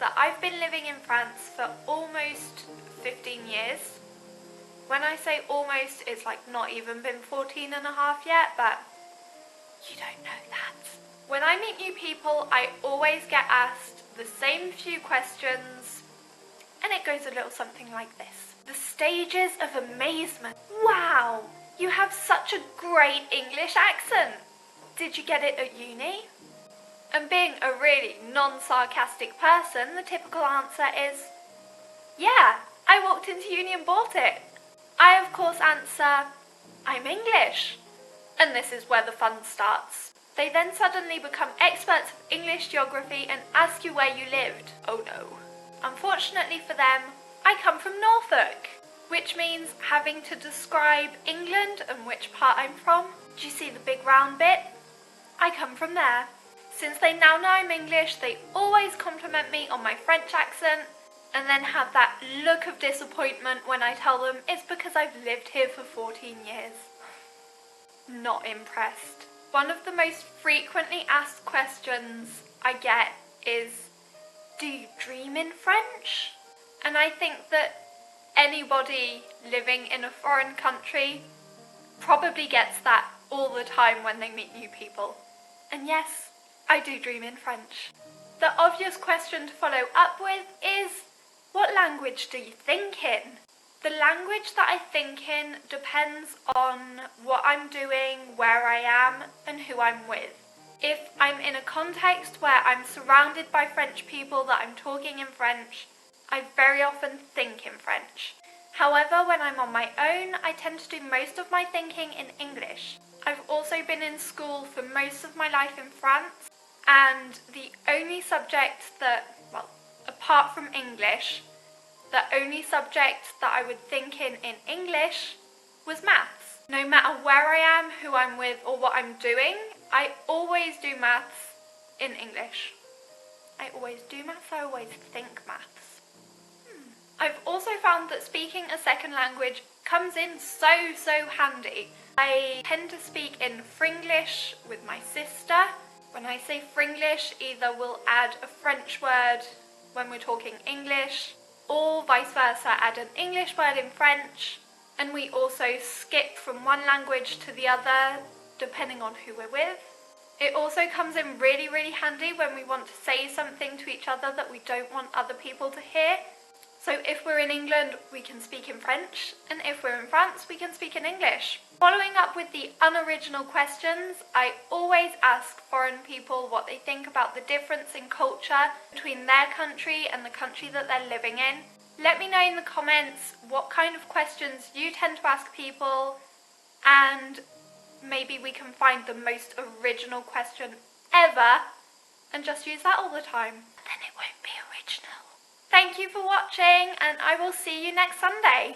that I've been living in France for almost 15 years. When I say almost, it's like not even been 14 and a half yet, but you don't know that. When I meet new people, I always get asked the same few questions, and it goes a little something like this. The stages of amazement. Wow, you have such a great English accent. Did you get it at uni? And being a really non-sarcastic person, the typical answer is, yeah, I walked into uni and bought it. I of course answer, I'm English. And this is where the fun starts. They then suddenly become experts of English geography and ask you where you lived. Oh no. Unfortunately for them, I come from Norfolk, which means having to describe England and which part I'm from. Do you see the big round bit? I come from there. Since they now know I'm English, they always compliment me on my French accent and then have that look of disappointment when I tell them it's because I've lived here for 14 years. Not impressed. One of the most frequently asked questions I get is, do you dream in French? And I think that anybody living in a foreign country probably gets that all the time when they meet new people. And yes, I do dream in French. The obvious question to follow up with is, what language do you think in? The language that I think in depends on what I'm doing, where I am, and who I'm with. If I'm in a context where I'm surrounded by French people that I'm talking in French, I very often think in French. However, when I'm on my own, I tend to do most of my thinking in English. I've also been in school for most of my life in France, and the only subject that, well, apart from English, the only subject that I would think in English was maths. No matter where I am, who I'm with, or what I'm doing, I always do maths in English. I always do maths, I always think maths. I've also found that speaking a second language comes in so handy. I tend to speak in Fringlish with my sister. When I say Fringlish, either we'll add a French word when we're talking English, or vice versa, add an English word in French, and we also skip from one language to the other depending on who we're with. It also comes in really handy when we want to say something to each other that we don't want other people to hear. So if we're in England, we can speak in French, and if we're in France, we can speak in English. Following up with the unoriginal questions, I always ask foreign people what they think about the difference in culture between their country and the country that they're living in. Let me know in the comments what kind of questions you tend to ask people, and maybe we can find the most original question ever and just use that all the time. Then it won't be original. Thank you for watching, and I will see you next Sunday.